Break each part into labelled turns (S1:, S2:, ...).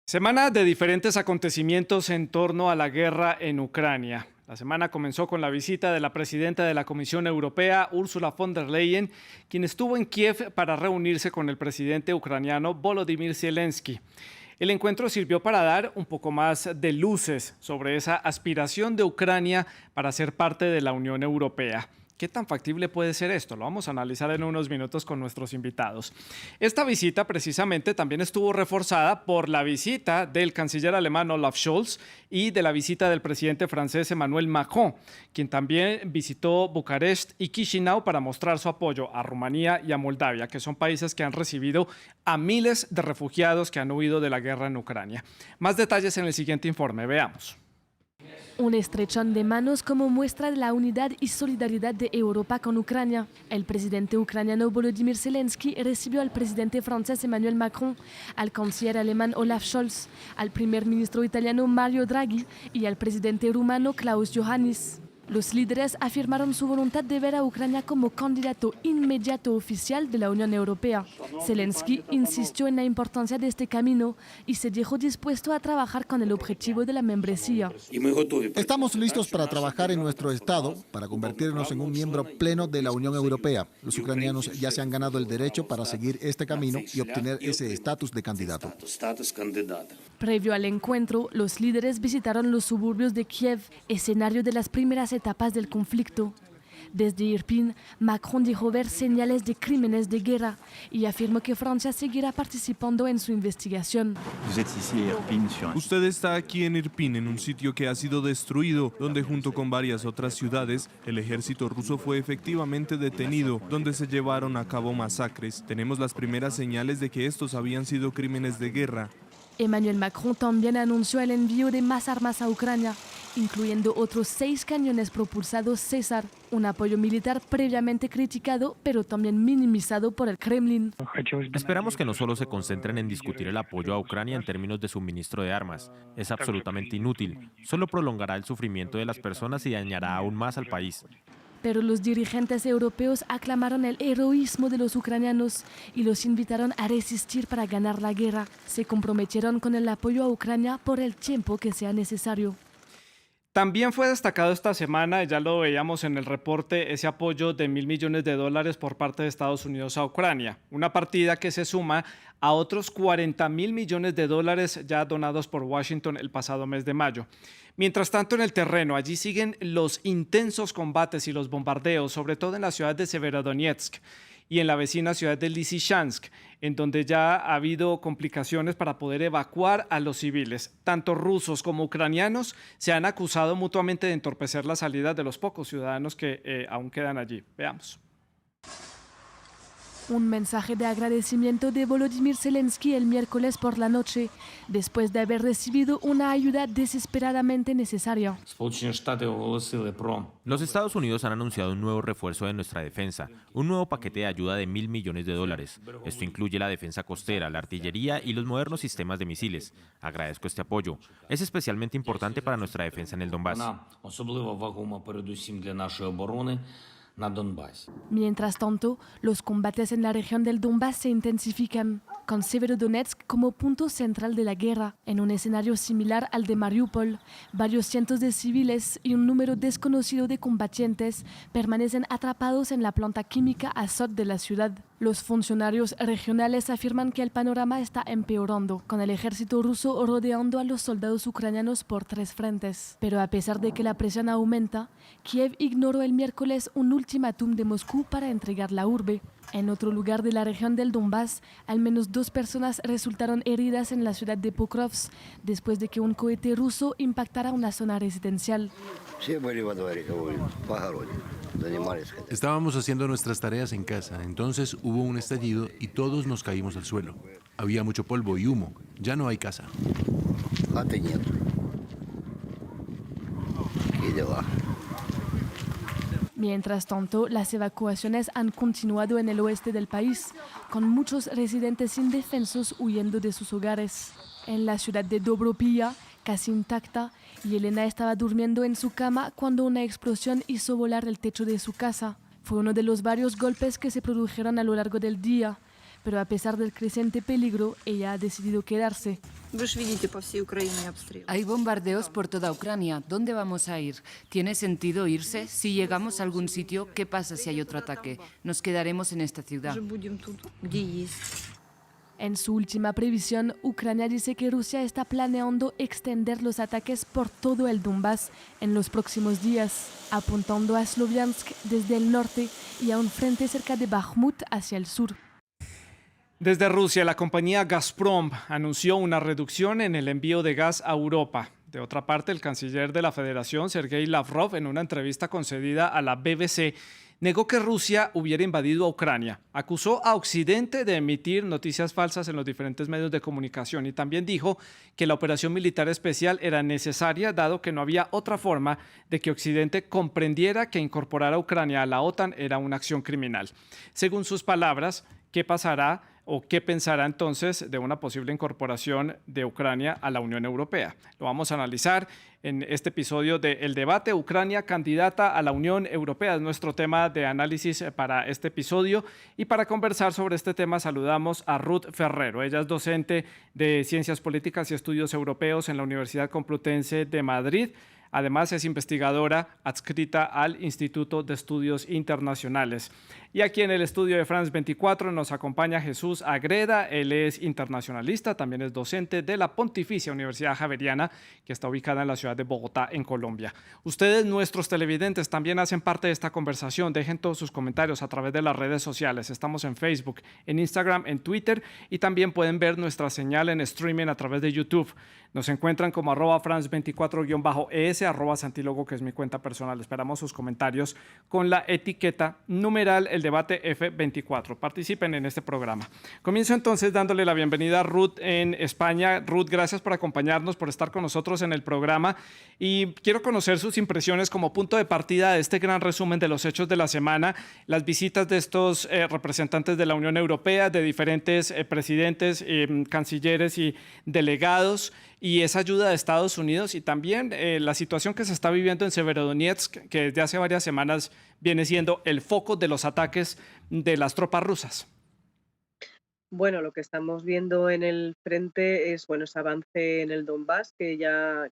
S1: Semana de diferentes acontecimientos en torno a la guerra en Ucrania. La semana comenzó con la visita de la presidenta de la Comisión Europea, Ursula von der Leyen, quien estuvo en Kiev para reunirse con el presidente ucraniano Volodymyr Zelensky. El encuentro sirvió para dar un poco más de luces sobre esa aspiración de Ucrania para ser parte de la Unión Europea. ¿Qué tan factible puede ser esto? Lo vamos a analizar en unos minutos con nuestros invitados. Esta visita precisamente también estuvo reforzada por la visita del canciller alemán Olaf Scholz y de la visita del presidente francés Emmanuel Macron, quien también visitó Bucarest y Chisinau para mostrar su apoyo a Rumanía y a Moldavia, que son países que han recibido a miles de refugiados que han huido de la guerra en Ucrania. Más detalles en el siguiente informe, veamos.
S2: Un estrechón de manos como muestra de la unidad y solidaridad de Europa con Ucrania. El presidente ucraniano Volodymyr Zelensky recibió al presidente francés Emmanuel Macron, al canciller alemán Olaf Scholz, al primer ministro italiano Mario Draghi y al presidente rumano Klaus Iohannis. Los líderes afirmaron su voluntad de ver a Ucrania como candidato inmediato oficial de la Unión Europea. Zelensky insistió en la importancia de este camino y se dijo dispuesto a trabajar con el objetivo de la membresía.
S3: Estamos listos para trabajar en nuestro Estado para convertirnos en un miembro pleno de la Unión Europea. Los ucranianos ya se han ganado el derecho para seguir este camino y obtener ese estatus de candidato.
S2: Previo al encuentro, los líderes visitaron los suburbios de Kiev, escenario de las primeras etapas del conflicto. Desde Irpin, Macron dijo ver señales de crímenes de guerra y afirmó que Francia seguirá participando en su investigación.
S4: Usted está aquí en Irpin, en un sitio que ha sido destruido, donde junto con varias otras ciudades, el ejército ruso fue efectivamente detenido, donde se llevaron a cabo masacres. Tenemos las primeras señales de que estos habían sido crímenes de guerra.
S2: Emmanuel Macron también anunció el envío de más armas a Ucrania, incluyendo otros 6 cañones propulsados César, un apoyo militar previamente criticado, pero también minimizado por el Kremlin.
S5: Esperamos que no solo se concentren en discutir el apoyo a Ucrania en términos de suministro de armas. Es absolutamente inútil. Solo prolongará el sufrimiento de las personas y dañará aún más al país.
S2: Pero los dirigentes europeos aclamaron el heroísmo de los ucranianos y los invitaron a resistir para ganar la guerra. Se comprometieron con el apoyo a Ucrania por el tiempo que sea necesario.
S1: También fue destacado esta semana, ya lo veíamos en el reporte, ese apoyo de $1.000 millones por parte de Estados Unidos a Ucrania. Una partida que se suma a otros $40.000 millones ya donados por Washington el pasado mes de mayo. Mientras tanto, en el terreno, allí siguen los intensos combates y los bombardeos, sobre todo en la ciudad de Severodonetsk y en la vecina ciudad de Lysychansk, en donde ya ha habido complicaciones para poder evacuar a los civiles. Tanto rusos como ucranianos se han acusado mutuamente de entorpecer la salida de los pocos ciudadanos que aún quedan allí. Veamos.
S2: Un mensaje de agradecimiento de Volodymyr Zelensky el miércoles por la noche, después de haber recibido una ayuda desesperadamente necesaria.
S5: Los Estados Unidos han anunciado un nuevo refuerzo de nuestra defensa, un nuevo paquete de ayuda de $1.000 millones. Esto incluye la defensa costera, la artillería y los modernos sistemas de misiles. Agradezco este apoyo. Es especialmente importante para nuestra defensa en el Donbass.
S2: Mientras tanto, los combates en la región del Donbass se intensifican, con Severodonetsk como punto central de la guerra. En un escenario similar al de Mariupol, varios cientos de civiles y un número desconocido de combatientes permanecen atrapados en la planta química Azot de la ciudad. Los funcionarios regionales afirman que el panorama está empeorando, con el ejército ruso rodeando a los soldados ucranianos por 3 frentes. Pero a pesar de que la presión aumenta, Kiev ignoró el miércoles un ultimátum de Moscú para entregar la urbe. En otro lugar de la región del Donbass, al menos 2 personas resultaron heridas en la ciudad de Pokrovsk, después de que un cohete ruso impactara una zona residencial.
S6: Estábamos haciendo nuestras tareas en casa, entonces hubo un estallido y todos nos caímos al suelo. Había mucho polvo y humo, ya no hay casa.
S2: Mientras tanto, las evacuaciones han continuado en el oeste del país, con muchos residentes indefensos huyendo de sus hogares. En la ciudad de Dobropilla, casi intacta, Yelena estaba durmiendo en su cama cuando una explosión hizo volar el techo de su casa. Fue uno de los varios golpes que se produjeron a lo largo del día, pero a pesar del creciente peligro, ella ha decidido quedarse.
S7: Hay bombardeos por toda Ucrania. ¿Dónde vamos a ir? ¿Tiene sentido irse? Si llegamos a algún sitio, ¿qué pasa si hay otro ataque? Nos quedaremos en esta ciudad.
S2: En su última previsión, Ucrania dice que Rusia está planeando extender los ataques por todo el Donbass en los próximos días, apuntando a Sloviansk desde el norte y a un frente cerca de Bakhmut hacia el sur.
S1: Desde Rusia, la compañía Gazprom anunció una reducción en el envío de gas a Europa. De otra parte, el canciller de la Federación, Sergei Lavrov, en una entrevista concedida a la BBC, negó que Rusia hubiera invadido a Ucrania. Acusó a Occidente de emitir noticias falsas en los diferentes medios de comunicación y también dijo que la operación militar especial era necesaria dado que no había otra forma de que Occidente comprendiera que incorporar a Ucrania a la OTAN era una acción criminal. Según sus palabras, ¿qué pasará o qué pensará entonces de una posible incorporación de Ucrania a la Unión Europea? Lo vamos a analizar en este episodio de El Debate. Ucrania candidata a la Unión Europea es nuestro tema de análisis para este episodio, y para conversar sobre este tema saludamos a Ruth Ferrero. Ella es docente de Ciencias Políticas y Estudios Europeos en la Universidad Complutense de Madrid. Además, es investigadora adscrita al Instituto de Estudios Internacionales. Y aquí en el estudio de France 24 nos acompaña Jesús Agreda. Él es internacionalista, también es docente de la Pontificia Universidad Javeriana, que está ubicada en la ciudad de Bogotá, en Colombia. Ustedes, nuestros televidentes, también hacen parte de esta conversación. Dejen todos sus comentarios a través de las redes sociales. Estamos en Facebook, en Instagram, en Twitter, y también pueden ver nuestra señal en streaming a través de YouTube. Nos encuentran como @France24-es, @Santilogo, que es mi cuenta personal. Esperamos sus comentarios con la etiqueta numeral El Debate F24. Participen en este programa. Comienzo entonces dándole la bienvenida a Ruth en España. Ruth, gracias por acompañarnos, por estar con nosotros en el programa. Y quiero conocer sus impresiones como punto de partida de este gran resumen de los hechos de la semana, las visitas de estos representantes de la Unión Europea, de diferentes presidentes, cancilleres y delegados, y esa ayuda de Estados Unidos, y también la situación que se está viviendo en Severodonetsk, que desde hace varias semanas viene siendo el foco de los ataques de las tropas rusas.
S8: Bueno, lo que estamos viendo en el frente es ese avance en el Donbass, que ya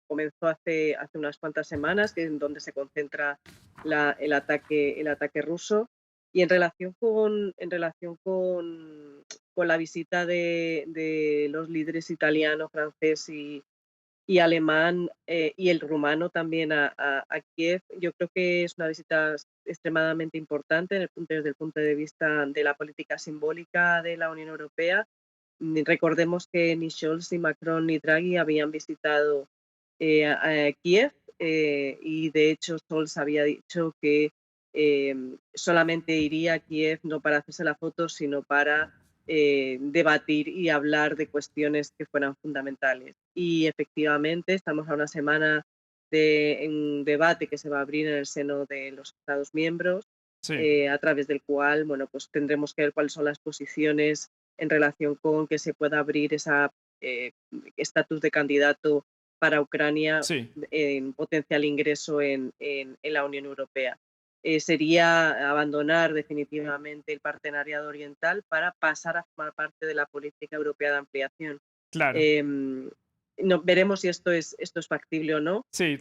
S8: comenzó hace unas cuantas semanas, que es donde se concentra el ataque ruso. Y en relación con la visita de los líderes italiano, francés y alemán, y el rumano también a Kiev, yo creo que es una visita extremadamente importante desde el punto de vista de la política simbólica de la Unión Europea. Recordemos que ni Scholz, ni Macron, ni Draghi habían visitado a Kiev, y de hecho Scholz había dicho que solamente iría a Kiev no para hacerse la foto, sino para debatir y hablar de cuestiones que fueran fundamentales. Y efectivamente estamos a una semana de un debate que se va a abrir en el seno de los Estados miembros, sí, a través del cual pues tendremos que ver cuáles son las posiciones en relación con que se pueda abrir ese estatus de candidato para Ucrania, sí, en potencial ingreso en la Unión Europea. Sería abandonar definitivamente el partenariado oriental para pasar a formar parte de la política europea de ampliación.
S1: Claro.
S8: Veremos si esto es factible o no.
S1: Sí,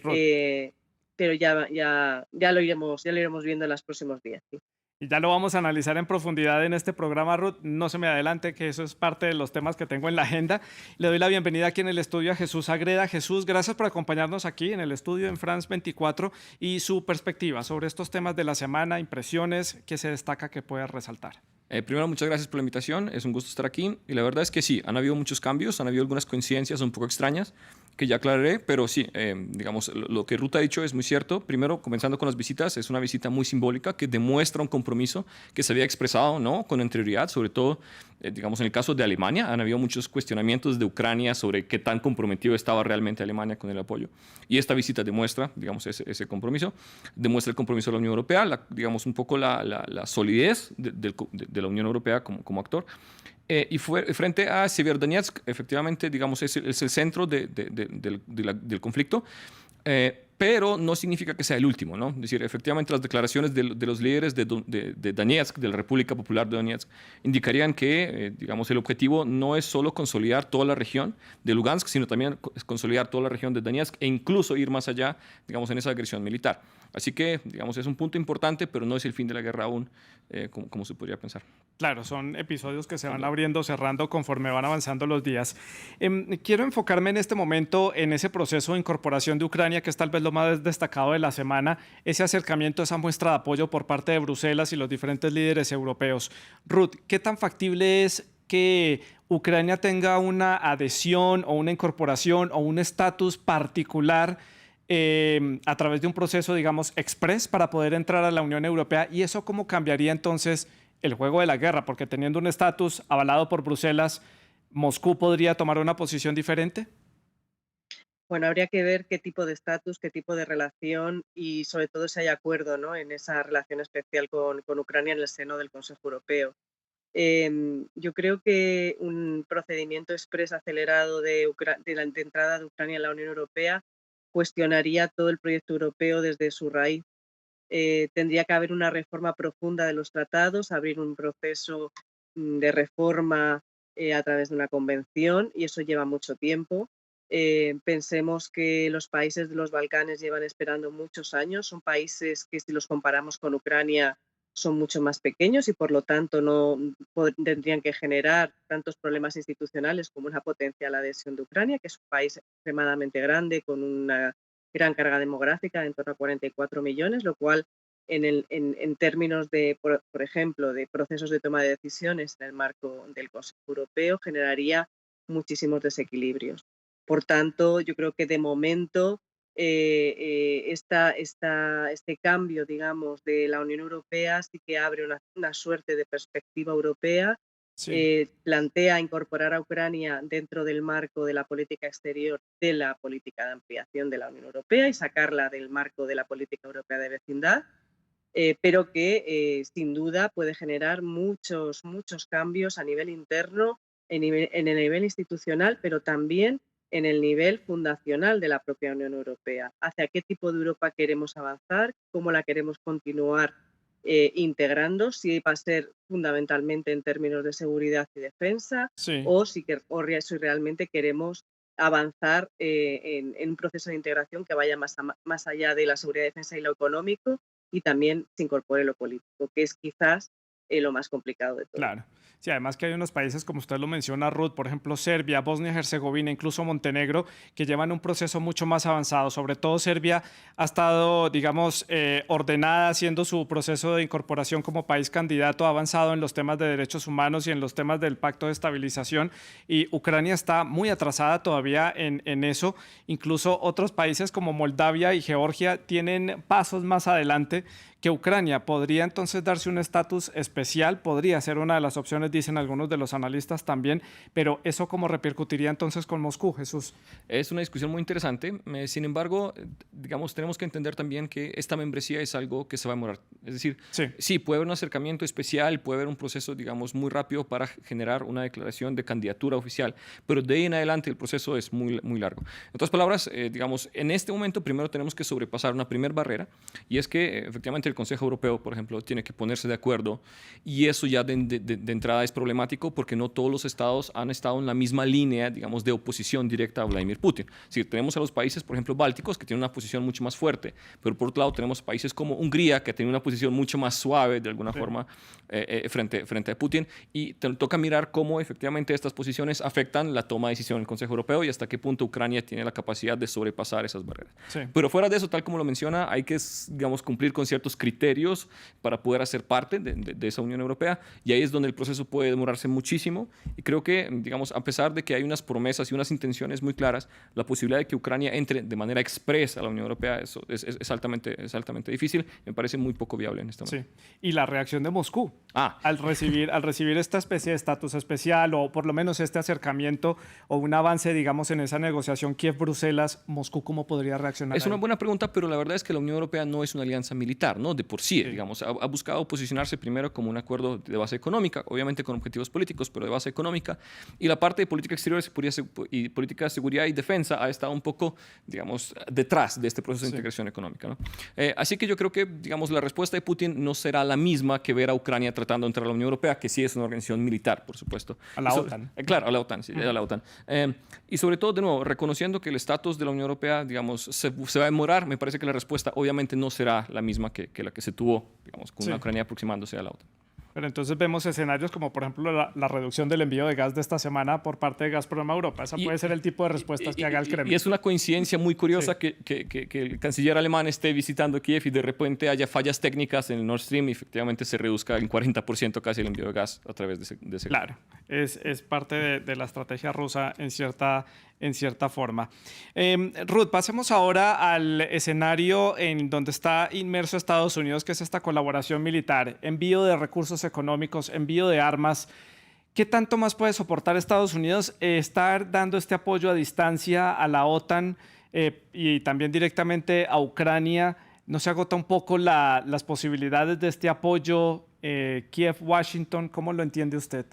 S8: pero ya lo iremos viendo en los próximos días. Sí.
S1: Y ya lo vamos a analizar en profundidad en este programa, Ruth. No se me adelante, que eso es parte de los temas que tengo en la agenda. Le doy la bienvenida aquí en el estudio a Jesús Agreda. Jesús, gracias por acompañarnos aquí en el estudio en France 24 y su perspectiva sobre estos temas de la semana, impresiones, que se destaca que pueda resaltar.
S9: Primero, muchas gracias por la invitación, es un gusto estar aquí, y la verdad es que sí, han habido muchos cambios, han habido algunas coincidencias un poco extrañas que ya aclararé, pero sí, digamos, lo que Ruth ha dicho es muy cierto. Primero, comenzando con las visitas, es una visita muy simbólica que demuestra un compromiso que se había expresado, ¿no?, con anterioridad, sobre todo, digamos, en el caso de Alemania. Han habido muchos cuestionamientos de Ucrania sobre qué tan comprometido estaba realmente Alemania con el apoyo, y esta visita demuestra, digamos, ese compromiso, demuestra el compromiso de la Unión Europea, digamos, un poco la solidez de la Unión Europea como actor. Y frente a Severodonetsk, efectivamente, digamos, es el centro del conflicto. pero no significa que sea el último, ¿no? Es decir, efectivamente las declaraciones de los líderes de Donetsk, de la República Popular de Donetsk, indicarían que, digamos, el objetivo no es solo consolidar toda la región de Lugansk, sino también consolidar toda la región de Donetsk e incluso ir más allá, digamos, en esa agresión militar. Así que, digamos, es un punto importante, pero no es el fin de la guerra aún, como se podría pensar.
S1: Claro, son episodios que se van abriendo, cerrando conforme van avanzando los días. Quiero enfocarme en este momento en ese proceso de incorporación de Ucrania, que es tal vez lo más destacado de la semana, ese acercamiento, esa muestra de apoyo por parte de Bruselas y los diferentes líderes europeos. Ruth, ¿qué tan factible es que Ucrania tenga una adhesión o una incorporación o un estatus particular a través de un proceso, digamos, express para poder entrar a la Unión Europea? ¿Y eso cómo cambiaría entonces el juego de la guerra? Porque teniendo un estatus avalado por Bruselas, ¿Moscú podría tomar una posición diferente?
S8: Bueno, habría que ver qué tipo de estatus, qué tipo de relación y sobre todo si hay acuerdo, ¿no?, en esa relación especial con Ucrania en el seno del Consejo Europeo. Yo creo que un procedimiento express acelerado de entrada de Ucrania en la Unión Europea cuestionaría todo el proyecto europeo desde su raíz. Tendría que haber una reforma profunda de los tratados, abrir un proceso de reforma a través de una convención, y eso lleva mucho tiempo. Pensemos que los países de los Balcanes llevan esperando muchos años, son países que si los comparamos con Ucrania son mucho más pequeños y por lo tanto no tendrían que generar tantos problemas institucionales como una potencial adhesión de Ucrania, que es un país extremadamente grande con una gran carga demográfica de en torno a 44 millones, lo cual en términos de, por ejemplo, de procesos de toma de decisiones en el marco del Consejo Europeo generaría muchísimos desequilibrios. Por tanto, yo creo que de momento este cambio, digamos, de la Unión Europea sí que abre una suerte de perspectiva europea,
S1: Sí.
S8: plantea incorporar a Ucrania dentro del marco de la política exterior de la política de ampliación de la Unión Europea y sacarla del marco de la política europea de vecindad, pero que sin duda puede generar muchos cambios a nivel interno, en el nivel institucional, pero también en el nivel fundacional de la propia Unión Europea. ¿Hacia qué tipo de Europa queremos avanzar? ¿Cómo la queremos continuar integrando? Si va a ser fundamentalmente en términos de seguridad y defensa,
S1: Sí.
S8: o si realmente queremos avanzar en un proceso de integración que vaya más allá de la seguridad, defensa y lo económico, y también se incorpore lo político, que es quizás lo más complicado de todo.
S1: Claro. Sí, además que hay unos países, como usted lo menciona, Ruth, por ejemplo, Serbia, Bosnia-Herzegovina, incluso Montenegro, que llevan un proceso mucho más avanzado. Sobre todo Serbia ha estado, digamos, ordenada haciendo su proceso de incorporación como país candidato, ha avanzado en los temas de derechos humanos y en los temas del Pacto de Estabilización, y Ucrania está muy atrasada todavía en eso. Incluso otros países como Moldavia y Georgia tienen pasos más adelante que Ucrania. ¿Podría entonces darse un estatus especial? Podría ser una de las opciones, dicen algunos de los analistas también, pero ¿eso cómo repercutiría entonces con Moscú, Jesús?
S9: Es una discusión muy interesante. Sin embargo, digamos, tenemos que entender también que esta membresía es algo que se va a demorar. Es decir, sí, puede haber un acercamiento especial, puede haber un proceso, digamos, muy rápido para generar una declaración de candidatura oficial, pero de ahí en adelante el proceso es muy, muy largo. En otras palabras, digamos, en este momento primero tenemos que sobrepasar una primera barrera, y es que efectivamente el Consejo Europeo, por ejemplo, tiene que ponerse de acuerdo, y eso ya de entrada es problemático porque no todos los estados han estado en la misma línea, digamos, de oposición directa a Vladimir Putin. Si tenemos a los países, por ejemplo, bálticos, que tienen una posición mucho más fuerte, pero por otro lado tenemos países como Hungría, que tiene una posición mucho más suave, de alguna forma, frente a Putin, y toca mirar cómo efectivamente estas posiciones afectan la toma de decisión en el Consejo Europeo y hasta qué punto Ucrania tiene la capacidad de sobrepasar esas barreras. Pero fuera de eso, tal como lo menciona, hay que, digamos, cumplir con ciertos criterios para poder hacer parte de esa Unión Europea, y ahí es donde el proceso puede demorarse muchísimo, y creo que, digamos, a pesar de que hay unas promesas y unas intenciones muy claras, la posibilidad de que Ucrania entre de manera expresa a la Unión Europea es altamente difícil, me parece muy poco viable en este momento.
S1: Sí. Y la reacción de Moscú al recibir esta especie de estatus especial, o por lo menos este acercamiento o un avance, digamos, en esa negociación Kiev-Bruselas, ¿Moscú cómo podría reaccionar?
S9: Es una buena pregunta, pero la verdad es que la Unión Europea no es una alianza militar, no ¿no? De por sí, digamos, ha buscado posicionarse primero como un acuerdo de base económica, obviamente con objetivos políticos, pero de base económica, y la parte de política exterior y política de seguridad y defensa ha estado un poco, digamos, detrás de este proceso de integración económica, ¿no? Así que yo creo que, digamos, la respuesta de Putin no será la misma que ver a Ucrania tratando de entrar a la Unión Europea, que sí es una organización militar, por supuesto.
S1: A la OTAN.
S9: Claro, a la OTAN, sí, a la OTAN. Y sobre todo, de nuevo, reconociendo que el estatus de la Unión Europea, digamos, se va a demorar, me parece que la respuesta obviamente no será la misma que la que se tuvo, digamos, con una Ucrania aproximándose a la OTAN.
S1: Pero entonces vemos escenarios como, por ejemplo, la reducción del envío de gas de esta semana por parte de Gazprom a Europa. Esa puede ser el tipo de respuestas que haga el Kremlin.
S9: Y es una coincidencia muy curiosa que el canciller alemán esté visitando Kiev y de repente haya fallas técnicas en el Nord Stream y efectivamente se reduzca en 40% casi el envío de gas a través de ese.
S1: Claro, es parte de la estrategia rusa en cierta forma. Ruth, pasemos ahora al escenario en donde está inmerso Estados Unidos, que es esta colaboración militar, envío de recursos económicos, envío de armas. ¿Qué tanto más puede soportar Estados Unidos estar dando este apoyo a distancia a la OTAN y también directamente a Ucrania? ¿No se agota un poco las posibilidades de este apoyo Kiev-Washington? ¿Cómo lo entiende usted?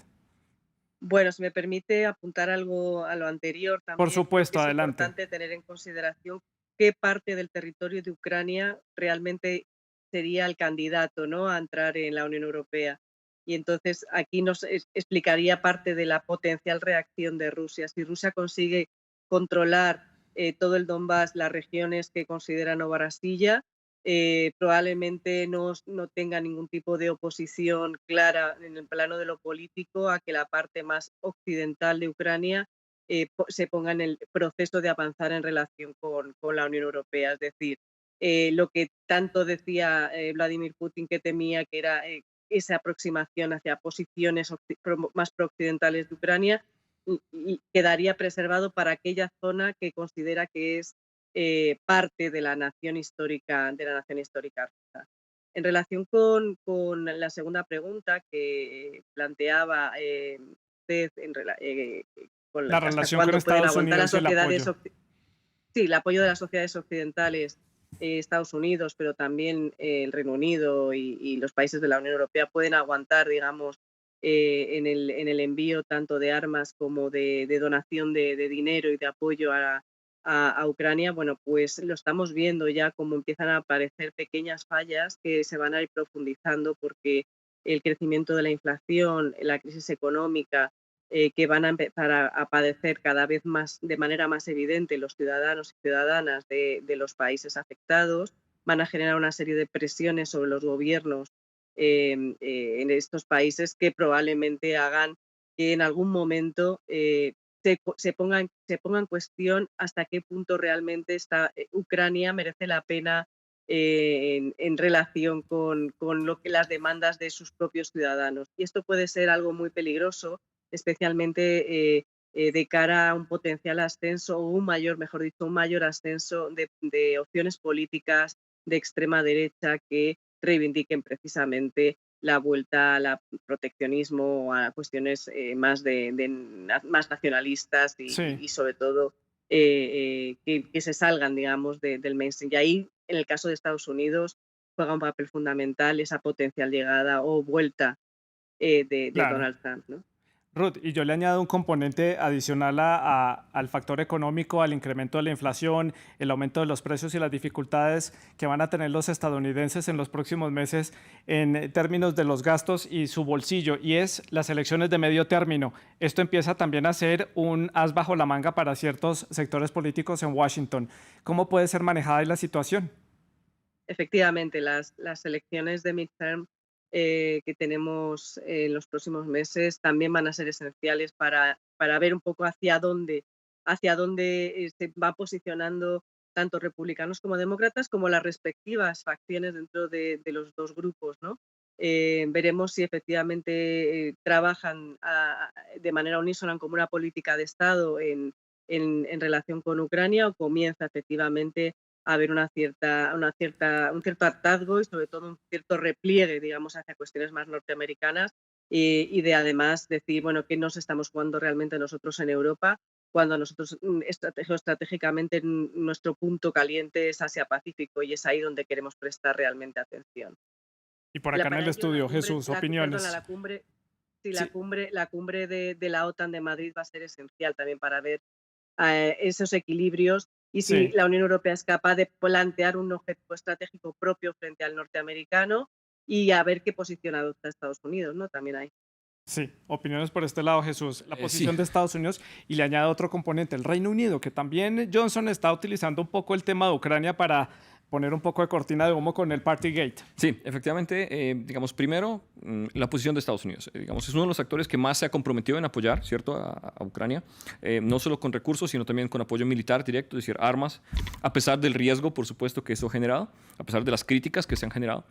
S8: Bueno, si me permite apuntar algo a lo anterior también.
S1: Por supuesto,
S8: es
S1: adelante.
S8: importante tener en consideración qué parte del territorio de Ucrania realmente sería el candidato, ¿no?, a entrar en la Unión Europea. Y entonces aquí nos explicaría parte de la potencial reacción de Rusia. Si Rusia consigue controlar todo el Donbass, las regiones que considera Novorossiya, probablemente no tenga ningún tipo de oposición clara en el plano de lo político a que la parte más occidental de Ucrania se ponga en el proceso de avanzar en relación con la Unión Europea. Es decir, lo que tanto decía Vladimir Putin que temía, que era esa aproximación hacia posiciones más prooccidentales de Ucrania, y quedaría preservado para aquella zona que considera que es parte de la nación histórica rusa. En relación con la segunda pregunta que planteaba usted con
S1: la relación con Estados Unidos y el apoyo.
S8: Sí, el apoyo de las sociedades occidentales, Estados Unidos, pero también el Reino Unido y los países de la Unión Europea pueden aguantar, digamos, en el envío tanto de armas como de donación de dinero y de apoyo a Ucrania. Bueno, pues lo estamos viendo ya como empiezan a aparecer pequeñas fallas que se van a ir profundizando porque el crecimiento de la inflación, la crisis económica, que van a empezar a padecer cada vez más, de manera más evidente, los ciudadanos y ciudadanas de los países afectados, van a generar una serie de presiones sobre los gobiernos en estos países que probablemente hagan que en algún momento se ponga en cuestión hasta qué punto realmente Ucrania merece la pena en relación con las demandas de sus propios ciudadanos. Y esto puede ser algo muy peligroso, especialmente de cara a un potencial ascenso o un mayor ascenso de opciones políticas de extrema derecha que reivindiquen precisamente la vuelta al proteccionismo, a cuestiones más nacionalistas y sobre todo que se salgan, digamos, del mainstream. Y ahí, en el caso de Estados Unidos, juega un papel fundamental esa potencial llegada o vuelta de
S1: Claro.
S8: Donald Trump, ¿no?
S1: Ruth, y yo le añado un componente adicional al factor económico, al incremento de la inflación, el aumento de los precios y las dificultades que van a tener los estadounidenses en los próximos meses en términos de los gastos y su bolsillo, y es las elecciones de medio término. Esto empieza también a ser un as bajo la manga para ciertos sectores políticos en Washington. ¿Cómo puede ser manejada ahí la situación?
S8: Efectivamente, las elecciones de midterm que tenemos en los próximos meses también van a ser esenciales para ver un poco hacia dónde se va posicionando tanto republicanos como demócratas, como las respectivas facciones dentro de los dos grupos, ¿no? Veremos si efectivamente trabajan de manera unísona como una política de Estado en relación con Ucrania o comienza efectivamente a haber un cierto hartazgo y sobre todo un cierto repliegue, digamos, hacia cuestiones más norteamericanas y de además decir, bueno, ¿qué nos estamos jugando realmente nosotros en Europa cuando nosotros estratégicamente nuestro punto caliente es Asia-Pacífico y es ahí donde queremos prestar realmente atención.
S1: Y por acá en
S8: Para
S1: el
S8: ello,
S1: estudio, Jesús,
S8: perdona,
S1: opiniones.
S8: la cumbre, sí,
S1: Sí,
S8: la cumbre de la OTAN de Madrid va a ser esencial también para ver esos equilibrios y si
S1: sí,
S8: la Unión Europea es capaz de plantear un objetivo estratégico propio frente al norteamericano y a ver qué posición adopta Estados Unidos, ¿no? También hay.
S1: sí. Opiniones por este lado, Jesús. La
S9: Sí.
S1: posición de Estados Unidos y le añado otro componente, el Reino Unido, que también Johnson está utilizando un poco el tema de Ucrania para poner un poco de cortina de humo con el Partygate.
S9: Sí, efectivamente, digamos, primero, la posición de Estados Unidos. Digamos, es uno de los actores que más se ha comprometido en apoyar, ¿cierto?, a Ucrania, no solo con recursos, sino también con apoyo militar directo, es decir, armas, a pesar del riesgo, por supuesto, que eso ha generado, a pesar de las críticas que se han generado.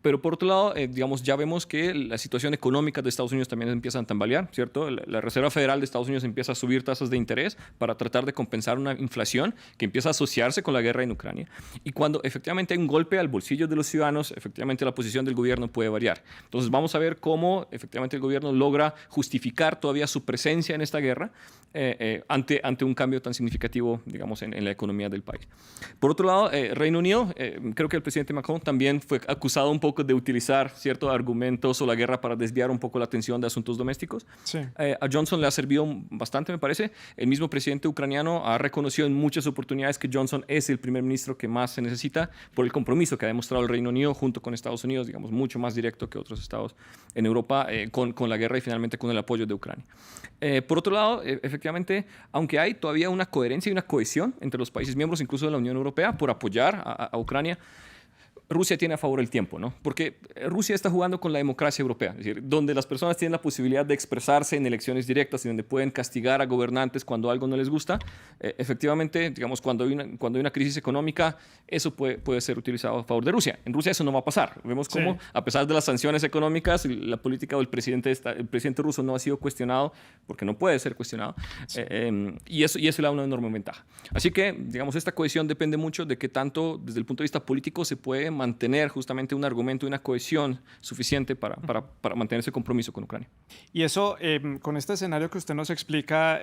S9: Pero por otro lado, digamos, ya vemos que la situación económica de Estados Unidos también empieza a tambalear, ¿cierto? La Reserva Federal de Estados Unidos empieza a subir tasas de interés para tratar de compensar una inflación que empieza a asociarse con la guerra en Ucrania. Y cuando efectivamente hay un golpe al bolsillo de los ciudadanos, efectivamente la posición del gobierno puede variar. Entonces vamos a ver cómo efectivamente el gobierno logra justificar todavía su presencia en esta guerra ante un cambio tan significativo, digamos, en la economía del país. Por otro lado, Reino Unido, creo que el presidente Macron también fue acusado un poco de utilizar ciertos argumentos o la guerra para desviar un poco la atención de asuntos domésticos.
S1: Sí.
S9: A Johnson le ha servido bastante, me parece. El mismo presidente ucraniano ha reconocido en muchas oportunidades que Johnson es el primer ministro que más se necesita por el compromiso que ha demostrado el Reino Unido junto con Estados Unidos, digamos, mucho más directo que otros estados en Europa con la guerra y finalmente con el apoyo de Ucrania. Por otro lado, efectivamente, aunque hay todavía una coherencia y una cohesión entre los países miembros, incluso de la Unión Europea, por apoyar a Ucrania, Rusia tiene a favor el tiempo, ¿no? Porque Rusia está jugando con la democracia europea, es decir, donde las personas tienen la posibilidad de expresarse en elecciones directas y donde pueden castigar a gobernantes cuando algo no les gusta. Efectivamente, digamos, cuando hay una crisis económica, eso puede ser utilizado a favor de Rusia. En Rusia eso no va a pasar. Vemos cómo, a pesar de las sanciones económicas, la política del el presidente ruso no ha sido cuestionado porque no puede ser cuestionado. Y eso le da una enorme ventaja. Así que, digamos, esta cohesión depende mucho de qué tanto, desde el punto de vista político, se puede mantener justamente un argumento y una cohesión suficiente para mantener ese compromiso con Ucrania.
S1: Y eso, con este escenario que usted nos explica,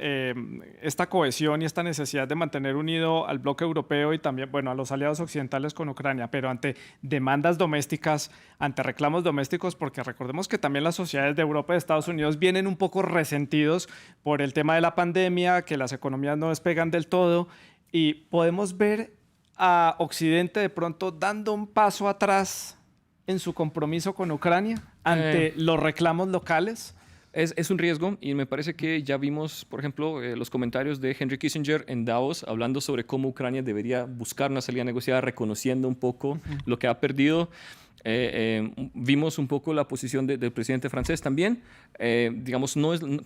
S1: esta cohesión y esta necesidad de mantener unido al bloque europeo y también, bueno, a los aliados occidentales con Ucrania, pero ante demandas domésticas, ante reclamos domésticos, porque recordemos que también las sociedades de Europa y de Estados Unidos vienen un poco resentidos por el tema de la pandemia, que las economías no despegan del todo, y podemos ver a Occidente de pronto dando un paso atrás en su compromiso con Ucrania ante los reclamos locales.
S9: Es un riesgo y me parece que ya vimos, por ejemplo, los comentarios de Henry Kissinger en Davos hablando sobre cómo Ucrania debería buscar una salida negociada, reconociendo un poco lo que ha perdido. Vimos un poco la posición del presidente francés también, digamos,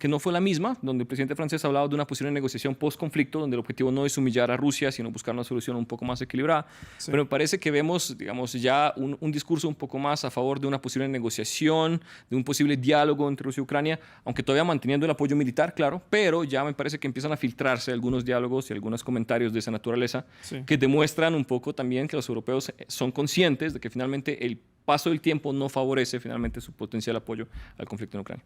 S9: que no fue la misma, donde el presidente francés hablaba de una posición de negociación post-conflicto, donde el objetivo no es humillar a Rusia, sino buscar una solución un poco más equilibrada. Sí. Pero me parece que vemos, digamos, ya un discurso un poco más a favor de una posible negociación, de un posible diálogo entre Rusia y Ucrania, aunque todavía manteniendo el apoyo militar, claro, pero ya me parece que empiezan a filtrarse algunos diálogos y algunos comentarios de esa naturaleza que demuestran un poco también que los europeos son conscientes de que finalmente el paso del tiempo no favorece finalmente su potencial apoyo al conflicto en Ucrania.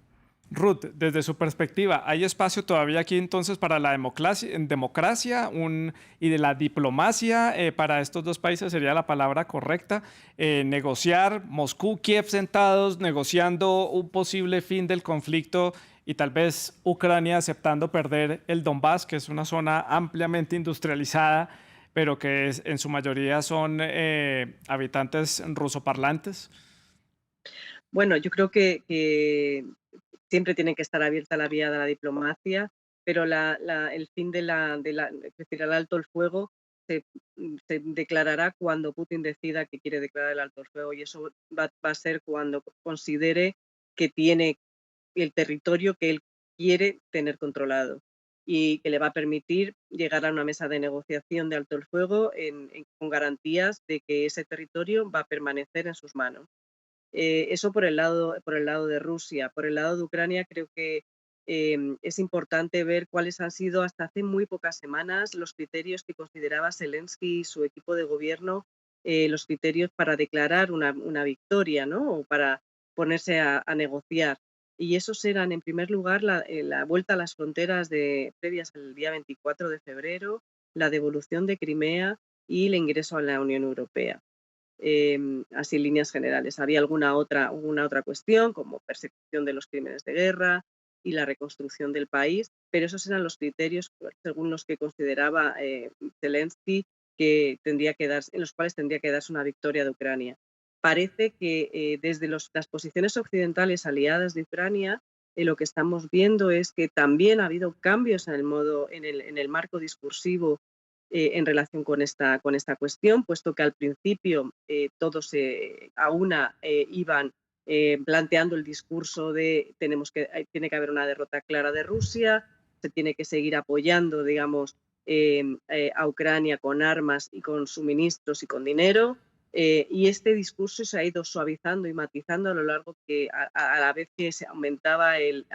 S1: Ruth, desde su perspectiva, ¿hay espacio todavía aquí entonces para la democracia y de la diplomacia para estos dos países sería la palabra correcta? Negociar, Moscú, Kiev sentados, negociando un posible fin del conflicto y tal vez Ucrania aceptando perder el Donbass, que es una zona ampliamente industrializada, pero que en su mayoría son habitantes rusoparlantes?
S8: Bueno, yo creo que siempre tiene que estar abierta la vía de la diplomacia, pero el fin es decir, el alto el fuego se declarará cuando Putin decida que quiere declarar el alto el fuego, y eso va a ser cuando considere que tiene el territorio que él quiere tener controlado y que le va a permitir llegar a una mesa de negociación de alto el fuego con garantías de que ese territorio va a permanecer en sus manos. Eso por el lado de Rusia. Por el lado de Ucrania creo que es importante ver cuáles han sido hasta hace muy pocas semanas los criterios que consideraba Zelensky y su equipo de gobierno, los criterios para declarar una victoria, ¿no? O para ponerse a negociar. Y esos eran, en primer lugar, la vuelta a las fronteras previas al día 24 de febrero, la devolución de Crimea y el ingreso a la Unión Europea. Así en líneas generales. Había alguna otra cuestión, como persecución de los crímenes de guerra y la reconstrucción del país, pero esos eran los criterios según los que consideraba Zelensky en los cuales tendría que darse una victoria de Ucrania. Parece que desde las posiciones occidentales aliadas de Ucrania, lo que estamos viendo es que también ha habido cambios en el marco discursivo en relación con esta cuestión, puesto que al principio todos a una iban planteando el discurso de tiene que haber una derrota clara de Rusia, se tiene que seguir apoyando, digamos, a Ucrania con armas y con suministros y con dinero. Y este discurso se ha ido suavizando y matizando a lo largo que a la vez que se aumentaba el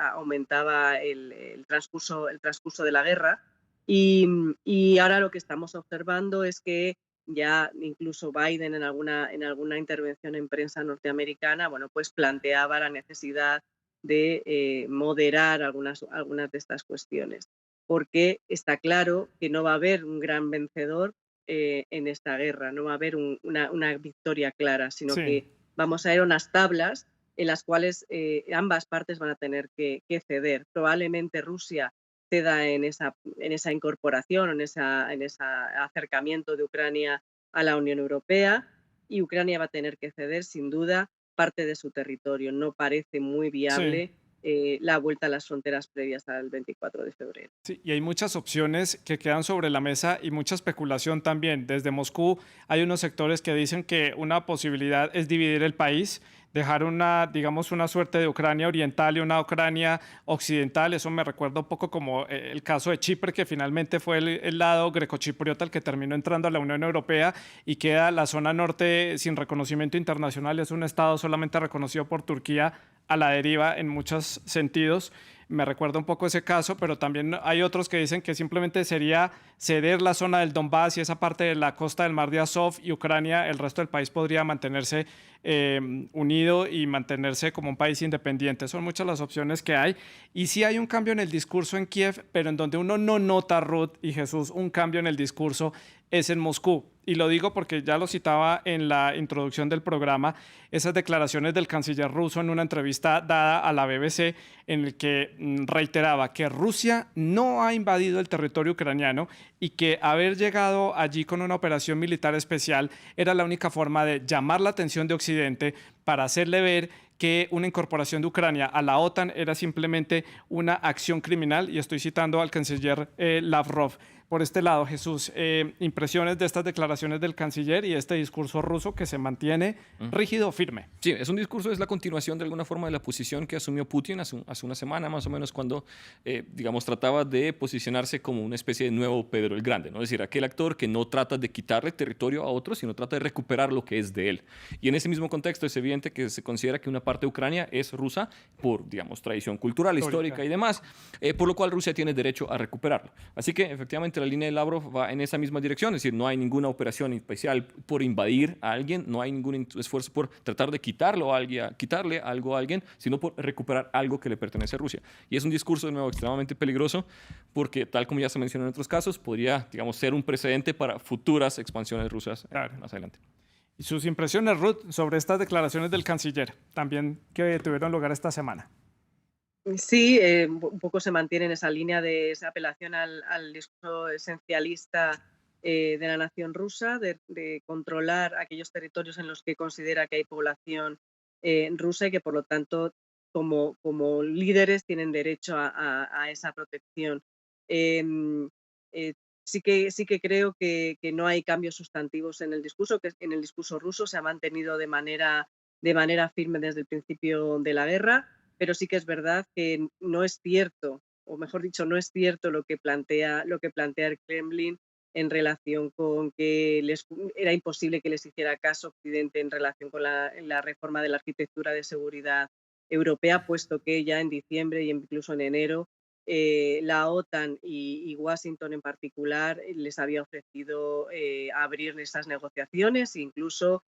S8: transcurso de la guerra. Y ahora lo que estamos observando es que ya incluso Biden en alguna intervención en prensa norteamericana, bueno, pues planteaba la necesidad de moderar algunas de estas cuestiones, porque está claro que no va a haber un gran vencedor en esta guerra, no va a haber una victoria clara, sino
S1: Sí.
S8: que vamos a ir a unas tablas en las cuales ambas partes van a tener que ceder. Probablemente Rusia ceda en esa incorporación, en ese acercamiento de Ucrania a la Unión Europea, y Ucrania va a tener que ceder sin duda parte de su territorio. No parece muy viable la vuelta a las fronteras previas al 24 de febrero.
S1: Sí, y hay muchas opciones que quedan sobre la mesa y mucha especulación también. Desde Moscú hay unos sectores que dicen que una posibilidad es dividir el país, dejar digamos, una suerte de Ucrania oriental y una Ucrania occidental. Eso me recuerda un poco como el caso de Chipre, que finalmente fue el lado grecochipriota el que terminó entrando a la Unión Europea y queda la zona norte sin reconocimiento internacional. Es un estado solamente reconocido por Turquía, a la deriva en muchos sentidos. Me recuerda un poco ese caso, pero también hay otros que dicen que simplemente sería ceder la zona del Donbass y esa parte de la costa del Mar de Azov, y Ucrania, el resto del país podría mantenerse unido y mantenerse como un país independiente. Son muchas las opciones que hay. Y sí hay un cambio en el discurso en Kiev, pero en donde uno no nota, Ruth y Jesús, un cambio en el discurso es en Moscú. Y lo digo porque ya lo citaba en la introducción del programa, esas declaraciones del canciller ruso en una entrevista dada a la BBC, en el que reiteraba que Rusia no ha invadido el territorio ucraniano y que haber llegado allí con una operación militar especial era la única forma de llamar la atención de Occidente para hacerle ver que una incorporación de Ucrania a la OTAN era simplemente una acción criminal, y estoy citando al canciller Lavrov. Por este lado, Jesús, impresiones de estas declaraciones del canciller y este discurso ruso que se mantiene rígido, firme.
S9: Sí, es un discurso, es la continuación de alguna forma de la posición que asumió Putin hace una semana más o menos, cuando, digamos, trataba de posicionarse como una especie de nuevo Pedro el Grande, ¿no? Es decir, aquel actor que no trata de quitarle territorio a otros, sino trata de recuperar lo que es de él. Y en ese mismo contexto es evidente que se considera que una parte de Ucrania es rusa por, digamos, tradición cultural, histórica y demás, por lo cual Rusia tiene derecho a recuperarlo. Así que, efectivamente, la línea de Lavrov va en esa misma dirección, es decir, no hay ninguna operación especial por invadir a alguien, no hay ningún esfuerzo por tratar de quitarle algo a alguien, sino por recuperar algo que le pertenece a Rusia. Y es un discurso, de nuevo, extremadamente peligroso, porque, tal como ya se mencionó en otros casos, podría, digamos, ser un precedente para futuras expansiones rusas más adelante.
S1: Y sus impresiones, Ruth, sobre estas declaraciones del canciller, también que tuvieron lugar esta semana.
S8: Sí, un poco se mantiene en esa línea de esa apelación al discurso esencialista de la nación rusa, de controlar aquellos territorios en los que considera que hay población rusa y que, por lo tanto, como líderes tienen derecho a esa protección. Em, sí que creo que no hay cambios sustantivos en el discurso, que en el discurso ruso se ha mantenido de manera firme desde el principio de la guerra. Pero sí que es verdad que no es cierto, o mejor dicho, no es cierto lo que plantea el Kremlin en relación con que era imposible que les hiciera caso Occidente en relación con la reforma de la arquitectura de seguridad europea, puesto que ya en diciembre y incluso en enero la OTAN y Washington en particular les había ofrecido abrir esas negociaciones e incluso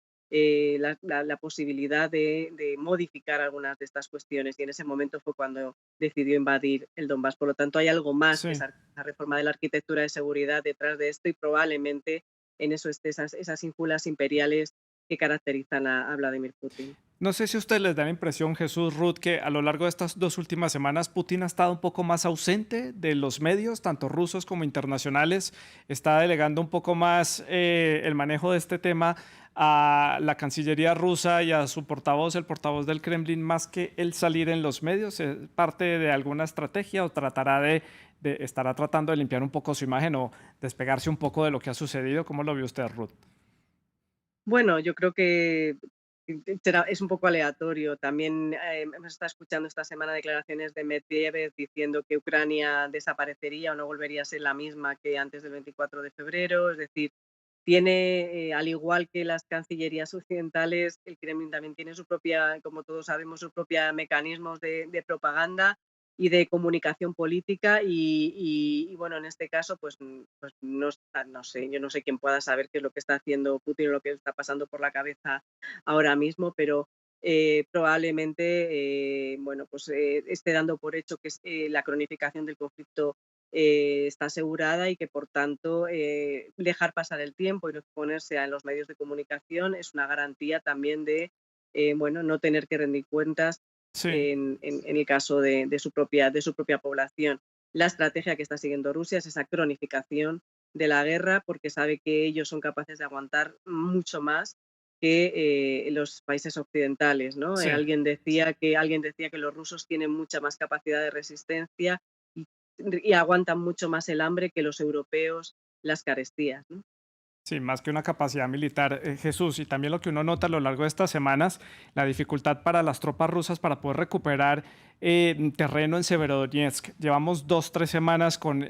S8: la posibilidad de modificar algunas de estas cuestiones, y en ese momento fue cuando decidió invadir el Donbass. Por lo tanto, hay algo más que
S1: Sí.
S8: esa reforma de la arquitectura de seguridad detrás de esto, y probablemente en eso esté esas ínfulas imperiales que caracterizan a Vladimir Putin.
S1: No sé si a usted les da la impresión, Jesús, Ruth, que a lo largo de estas 2 últimas semanas Putin ha estado un poco más ausente de los medios, tanto rusos como internacionales. Está delegando un poco más el manejo de este tema a la Cancillería rusa y a su portavoz, el portavoz del Kremlin, más que él salir en los medios. ¿Es parte de alguna estrategia o estará tratando de limpiar un poco su imagen o despegarse un poco de lo que ha sucedido? ¿Cómo lo vio usted, Ruth?
S8: Bueno, yo creo que es un poco aleatorio. También hemos estado escuchando esta semana declaraciones de Medvedev diciendo que Ucrania desaparecería o no volvería a ser la misma que antes del 24 de febrero. Es decir, tiene, al igual que las cancillerías occidentales, el Kremlin también tiene su propia, como todos sabemos, sus propios mecanismos de propaganda y de comunicación política, y bueno, en este caso pues no sé, yo no sé quién pueda saber qué es lo que está haciendo Putin o lo que está pasando por la cabeza ahora mismo, pero probablemente bueno, pues esté dando por hecho que la cronificación del conflicto está asegurada, y que por tanto dejar pasar el tiempo y no exponerse en los medios de comunicación es una garantía también de bueno, no tener que rendir cuentas
S1: Sí.
S8: en el caso de su propia población. La estrategia que está siguiendo Rusia es esa cronificación de la guerra, porque sabe que ellos son capaces de aguantar mucho más que los países occidentales, ¿no?
S1: Sí.
S8: Alguien decía que los rusos tienen mucha más capacidad de resistencia y aguantan mucho más el hambre que los europeos las carestías, ¿no?
S1: Sí, más que una capacidad militar, Jesús, y también lo que uno nota a lo largo de estas semanas, la dificultad para las tropas rusas para poder recuperar terreno en Severodonetsk. Llevamos 2, 3 semanas con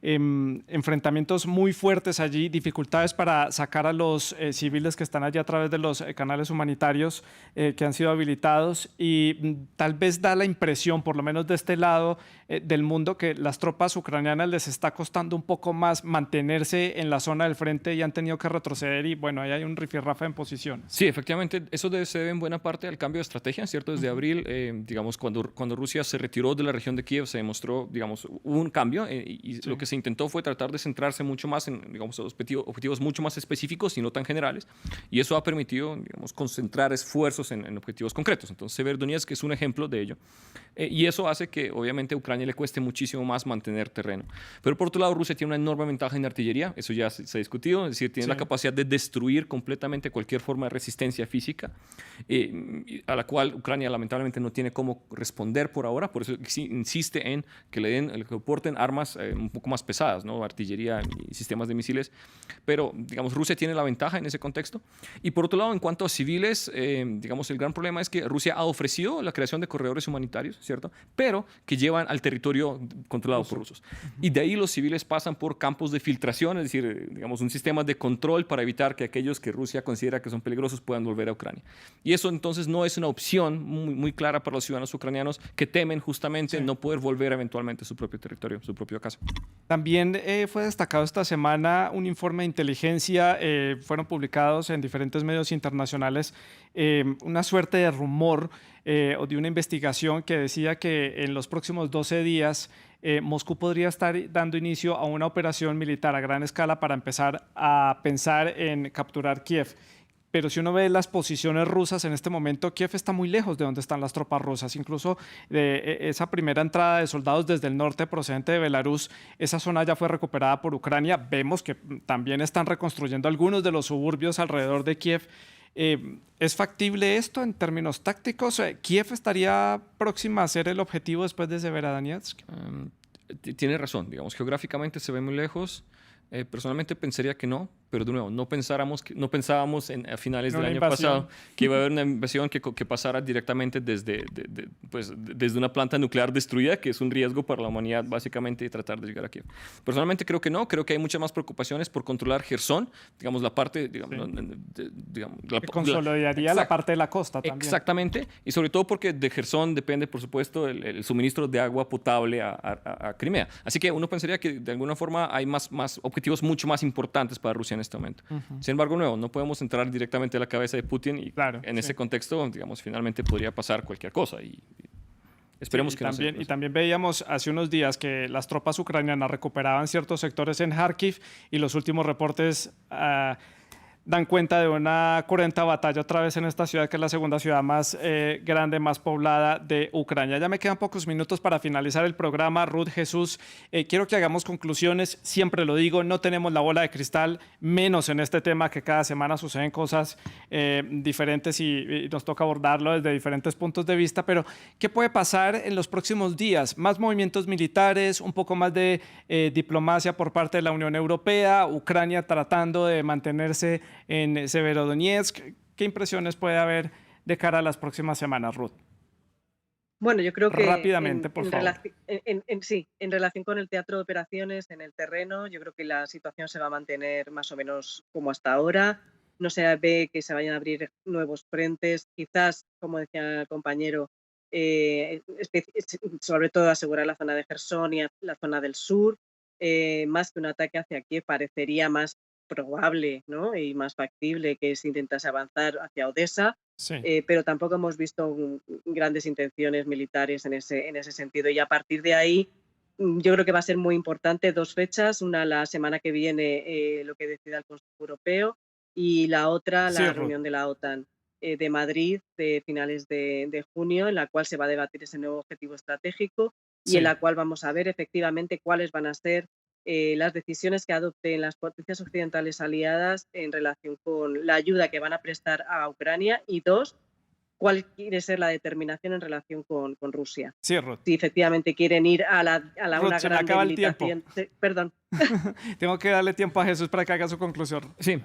S1: enfrentamientos muy fuertes allí, dificultades para sacar a los civiles que están allí a través de los canales humanitarios que han sido habilitados, y tal vez da la impresión, por lo menos de este lado del mundo, que las tropas ucranianas les está costando un poco más mantenerse en la zona del frente y han tenido que retroceder, y bueno, ahí hay un rifirrafe en posiciones.
S9: Sí, efectivamente, eso se debe en buena parte al cambio de estrategia, ¿cierto? Desde abril, digamos, cuando Rusia se retiró de la región de Kiev, se demostró, digamos, hubo un cambio, y
S1: Sí.
S9: lo que se intentó fue tratar de centrarse mucho más en, digamos, objetivos mucho más específicos y no tan generales, y eso ha permitido, digamos, concentrar esfuerzos en objetivos concretos. Entonces, Severodonetsk es un ejemplo de ello, y eso hace que, obviamente, a Ucrania le cueste muchísimo más mantener terreno. Pero, por otro lado, Rusia tiene una enorme ventaja en artillería, eso ya se ha discutido, es decir, tiene
S1: Sí.
S9: la capacidad de destruir completamente cualquier forma de resistencia física, a la cual Ucrania lamentablemente no tiene cómo responder por ahora. Por eso insiste en que le aporten armas un poco más pesadas, ¿no? Artillería y sistemas de misiles. Pero, digamos, Rusia tiene la ventaja en ese contexto. Y por otro lado, en cuanto a civiles, digamos, el gran problema es que Rusia ha ofrecido la creación de corredores humanitarios, ¿cierto? Pero que llevan al territorio controlado por rusos. Y de ahí los civiles pasan por campos de filtración, es decir, digamos, un sistema de control para evitar que aquellos que Rusia considera que son peligrosos puedan volver a Ucrania. Y eso entonces no es una opción muy clara para los ciudadanos ucranianos, que temen justamente no poder volver eventualmente a su propio territorio, su propia casa.
S1: También fue destacado esta semana un informe de inteligencia, fueron publicados en diferentes medios internacionales, una suerte de rumor o de una investigación que decía que en los próximos 12 días Moscú podría estar dando inicio a una operación militar a gran escala para empezar a pensar en capturar Kiev. Pero si uno ve las posiciones rusas en este momento, Kiev está muy lejos de donde están las tropas rusas. Incluso de esa primera entrada de soldados desde el norte procedente de Belarus, esa zona ya fue recuperada por Ucrania. Vemos que también están reconstruyendo algunos de los suburbios alrededor de Kiev. ¿Es factible esto en términos tácticos? ¿Kiev estaría próxima a ser el objetivo después de Severodonetsk?
S9: Tiene razón, digamos, geográficamente se ve muy lejos. Personalmente pensaría que no, pero de nuevo, no pensábamos a finales del año pasado que iba a haber una invasión que pasara directamente desde una planta nuclear destruida, que es un riesgo para la humanidad básicamente, y tratar de llegar aquí. Personalmente creo que no, creo que hay muchas más preocupaciones por controlar Jersón, digamos, la parte, digamos,
S1: que consolidaría la parte de la costa también.
S9: Exactamente, y sobre todo porque de Jersón depende, por supuesto, el suministro de agua potable a Crimea. Así que uno pensaría que de alguna forma hay más objetivos mucho más importantes para Rusia en este momento. Sin embargo, no podemos entrar directamente a la cabeza de Putin y
S1: claro,
S9: en ese contexto, digamos, finalmente podría pasar cualquier cosa y esperemos que
S1: también,
S9: no sea.
S1: Y también veíamos hace unos días que las tropas ucranianas recuperaban ciertos sectores en Kharkiv y los últimos reportes dan cuenta de una cruenta batalla otra vez en esta ciudad, que es la segunda ciudad más grande, más poblada de Ucrania. Ya me quedan pocos minutos para finalizar el programa. Ruth, Jesús, quiero que hagamos conclusiones. Siempre lo digo, no tenemos la bola de cristal, menos en este tema, que cada semana suceden cosas diferentes y nos toca abordarlo desde diferentes puntos de vista. Pero, ¿qué puede pasar en los próximos días? ¿Más movimientos militares, un poco más de diplomacia por parte de la Unión Europea, Ucrania tratando de mantenerse en Severodonetsk? ¿Qué impresiones puede haber de cara a las próximas semanas, Ruth?
S8: Bueno, yo creo que
S1: rápidamente, por favor.
S8: En relación con el teatro de operaciones, en el terreno, yo creo que la situación se va a mantener más o menos como hasta ahora. No se ve que se vayan a abrir nuevos frentes. Quizás, como decía el compañero, sobre todo asegurar la zona de Jersón y la zona del sur, más que un ataque hacia Kiev, parecería más probable, ¿no? Y más factible que se intentase avanzar hacia Odessa, pero tampoco hemos visto grandes intenciones militares en ese sentido. Y a partir de ahí, yo creo que va a ser muy importante dos fechas, una la semana que viene, lo que decida el Consejo Europeo, y la otra, la reunión de la OTAN de Madrid de finales de junio, en la cual se va a debatir ese nuevo objetivo estratégico y en la cual vamos a ver efectivamente cuáles van a ser las decisiones que adopten las potencias occidentales aliadas en relación con la ayuda que van a prestar a Ucrania, y dos, cuál quiere ser la determinación en relación con Rusia.
S1: Sí, Ruth.
S8: Si efectivamente quieren ir a
S1: Ruth,
S8: una gran debilitación. Perdón.
S1: Tengo que darle tiempo a Jesús para que haga su conclusión.
S9: Sí,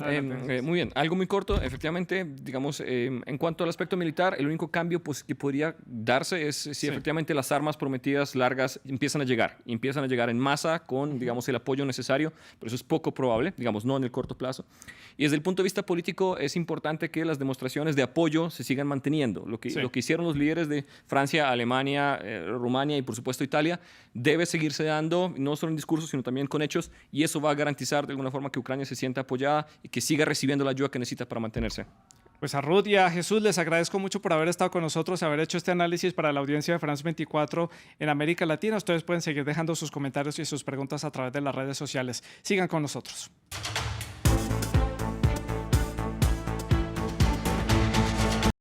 S9: muy bien. Algo muy corto. Efectivamente, digamos, en cuanto al aspecto militar, el único cambio que podría darse es si efectivamente las armas prometidas largas empiezan a llegar en masa con, digamos, el apoyo necesario, pero eso es poco probable, digamos, no en el corto plazo. Y desde el punto de vista político es importante que las demostraciones de apoyo se sigan manteniendo. Lo que hicieron los líderes de Francia, Alemania, Rumania y por supuesto Italia debe seguirse dando, no solo en discursos, sino también con hechos, y eso va a garantizar de alguna forma que Ucrania se sienta apoyada y que siga recibiendo la ayuda que necesita para mantenerse.
S1: Pues a Ruth y a Jesús les agradezco mucho por haber estado con nosotros, haber hecho este análisis para la audiencia de France 24 en América Latina. Ustedes pueden seguir dejando sus comentarios y sus preguntas a través de las redes sociales. Sigan con nosotros.